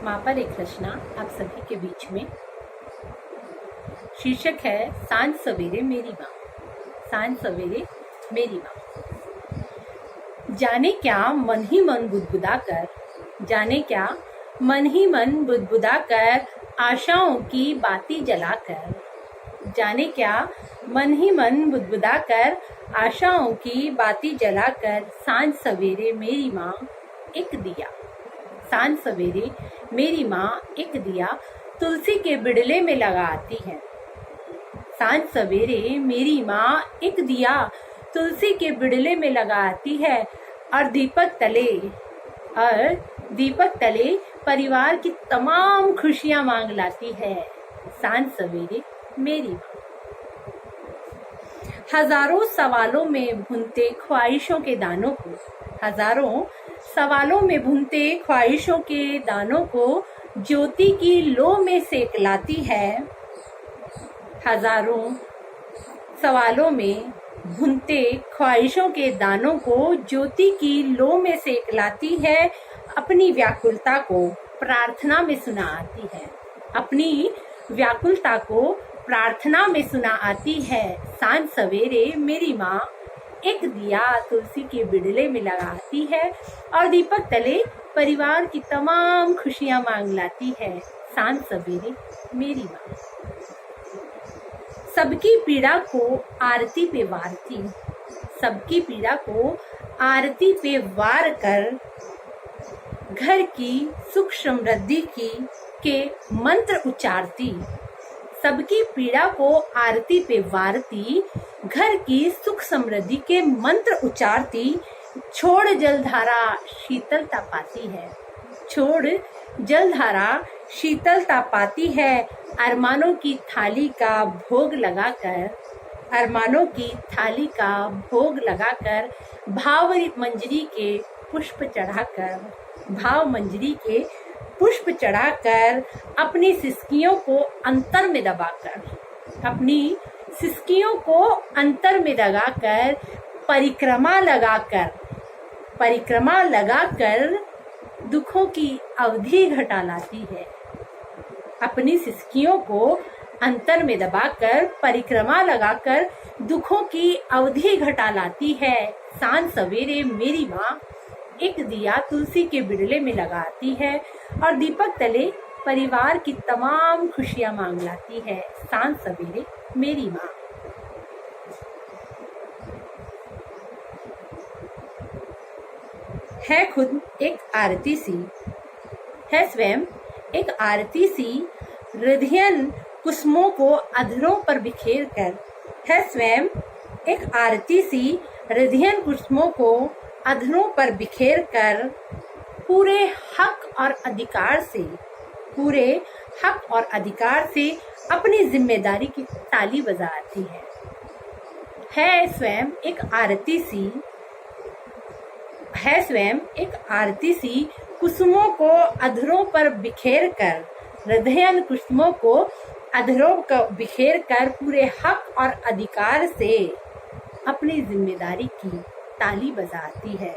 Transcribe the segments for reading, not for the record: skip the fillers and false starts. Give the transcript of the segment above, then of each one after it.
माँ पर एक रचना आप सभी के बीच में। शीर्षक है सांझ सवेरे मेरी माँ। सांझ सवेरे मेरी माँ। जाने क्या मन ही मन बुदबुदा कर, जाने क्या मन ही मन बुदबुदा कर, आशाओं की बाती जलाकर। जाने क्या मन ही मन बुदबुदा कर, आशाओं की बाती जलाकर। सांझ सवेरे मेरी माँ एक दिया, सांझ सवेरे मेरी माँ एक दिया तुलसी के बिड़ले में लगाती है। सांझ सवेरे मेरी माँ एक दिया तुलसी के बिड़ले में लगाती है, और दीपक तले परिवार की तमाम खुशियां मांग लाती है। सांझ सवेरे मेरी माँ। हजारों सवालों में भुनते ख्वाहिशों के दानों को, हजारों सवालों में भुनते ख्वाहिशों के दानों को ज्योति की लो में सेक लाती है। हजारों सवालों में भुनते ख्वाहिशों के दानों को ज्योति की लो में सेक लाती है। अपनी व्याकुलता को प्रार्थना में सुना आती है, अपनी व्याकुलता को प्रार्थना में सुना आती है। सांझ सवेरे मेरी माँ एक दिया तुलसी के बिड़ले में लगाती है, और दीपक तले परिवार की तमाम खुशियां मांग लाती है। सांझ सवेरे मेरी माँ। सबकी पीड़ा को आरती पे वारती, सबकी पीड़ा को आरती पे वार कर, घर की सुख समृद्धि के मंत्र उच्चारती। सबकी पीड़ा को आरती पे वारती, घर की सुख समृद्धि के मंत्र उच्चारती। छोड़ जलधारा शीतलता पाती है, छोड़ जलधारा शीतलता पाती है। अरमानों की थाली का भोग लगाकर, अरमानों की थाली का भोग लगाकर, भाव मंजरी के पुष्प चढ़ाकर, भाव मंजरी के पुष्प चढ़ाकर, अपनी सिसकियों को अंतर में दबाकर, अपनी सिसकियों को अंतर में दबाकर, परिक्रमा लगाकर दुखों की अवधि घटा लाती है। अपनी सिसकियों को अंतर में दबाकर, परिक्रमा लगाकर दुखों की अवधि घटा लाती है। सांझ सवेरे मेरी माँ एक दिया तुलसी के बिड़ले में लगाती है, और दीपक तले परिवार की तमाम खुशियां मांग लाती है। सांझ सवेरे मेरी माँ। है खुद एक आरती सी, है स्वयं एक आरती सी, हृदयन कुसुमों को अधरों पर बिखेर कर। है स्वयं एक आरती सी, हृदयन कुसुमों को अधरों पर बिखेर कर, पूरे हक और अधिकार से, पूरे हक और अधिकार से अपनी जिम्मेदारी की ताली बजाती है। है स्वयं एक आरती सी, है स्वयं एक आरती सी, कुसुमों को अधरों पर बिखेर कर, हृदयन कुसुमों को अधरों को बिखेर कर, पूरे हक और अधिकार से अपनी जिम्मेदारी की ताली बजाती है।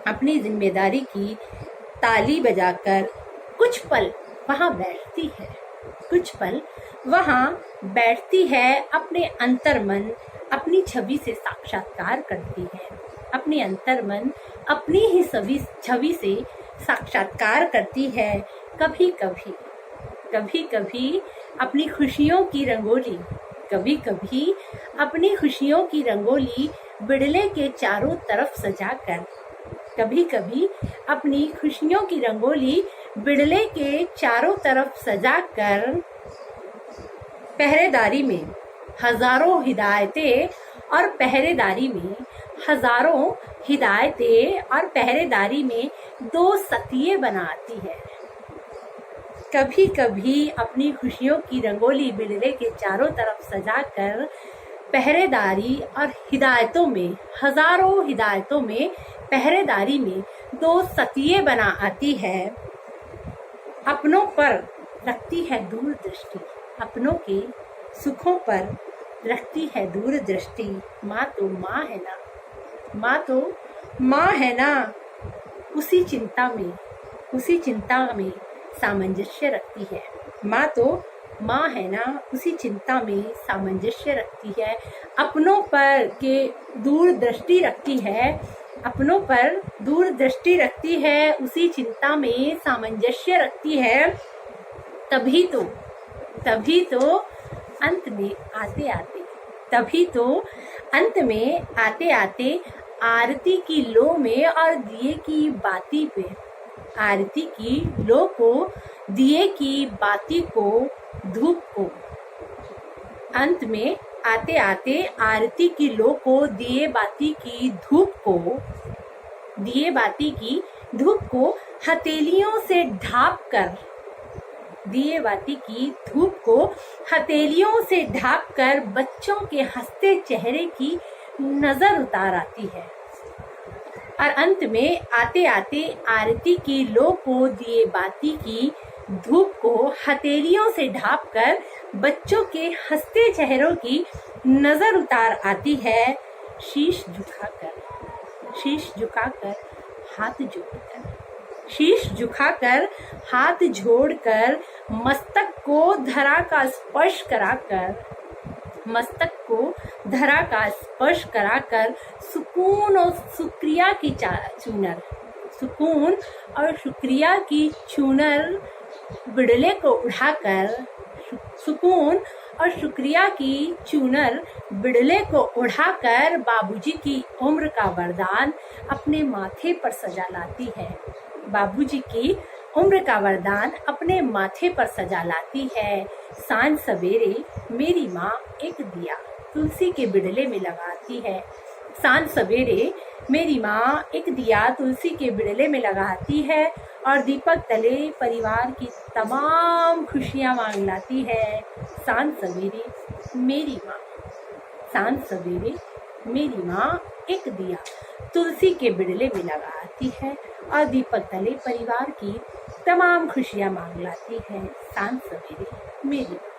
अपनी जिम्मेदारी की ताली बजाकर कुछ पल वहां बैठती है, कुछ पल वहां बैठती है। अपने अंतर्मन अपनी छवि से साक्षात्कार करती है, अपने अंतर्मन अपनी ही छवि से साक्षात्कार करती है। कभी कभी अपनी खुशियों की रंगोली, कभी कभी अपनी खुशियों की रंगोली बिड़ले के चारों तरफ सजाकर, कभी कभी अपनी खुशियों की रंगोली बिड़ले के चारों तरफ सजाकर, पहरेदारी में हजारों हिदायतें और पहरेदारी में हजारों हिदायतें और पहरेदारी में दो सतिये बनाती है। कभी कभी अपनी खुशियों की रंगोली बिड़ले के चारों तरफ सजाकर, पहरेदारी और हिदायतों में, हजारों हिदायतों में, पहरेदारी में दो सतिये बना आती है। अपनों पर रखती है दूरदृष्टि, अपनों के सुखों पर रखती है दूरदृष्टि। माँ तो माँ है ना, माँ तो माँ है ना, उसी चिंता में उसी चिंता में सामंजस्य रखती है। माँ तो माँ है ना, उसी चिंता में सामंजस्य रखती है, अपनों पर के दूरदृष्टि रखती है, अपनों पर दूरदृष्टि रखती है, उसी चिंता में सामंजस्य रखती है। तभी तो अंत में आते आते तभी तो अंत में आते आते आरती की लो में और दिए की बाती पे, आरती की लो को, दिए की बाती को, धूप को, अंत में आते आते आरती की लो को, दिए बाती की धूप को, दिए बाती की धूप को हथेलियों से ढाप कर, दिए बाती की धूप को हथेलियों से ढाप कर बच्चों के हंसते चेहरे की नजर उतार आती है। और अंत में आते आते आरती की लो को, दिए बाती की धूप को हथेलियों से ढाप कर बच्चों के हंसते चेहरों की नजर उतार आती है। शीश झुकाकर हाथ जोड़कर, शीश झुकाकर हाथ जोड़कर मस्तक को धरा का स्पर्श कराकर, मस्तक को धरा का स्पर्श कराकर सुकून और शुक्रिया की चूनर, सुकून और शुक्रिया की चूनर बिड़ले को उड़ाकर, सुकून और शुक्रिया की चूनर बिड़ले को उड़ाकर बाबूजी की उम्र का वरदान अपने माथे पर सजा लाती है। बाबूजी की उम्र का वरदान अपने माथे पर सजा लाती है। सांझ सवेरे मेरी माँ एक दिया तुलसी के बिड़ले में लगाती है। सांझ सवेरे मेरी माँ एक दिया तुलसी के बिड़ले में लगाती है और दीपक तले परिवार की तमाम खुशियाँ मांग लाती है। सांझ सवेरे मेरी माँ, सांझ सवेरे मेरी माँ एक दिया तुलसी के बिड़ले में लगाती है और दीपक तले परिवार की तमाम खुशियाँ मांग लाती है। सांझ सवेरे मेरी माँ।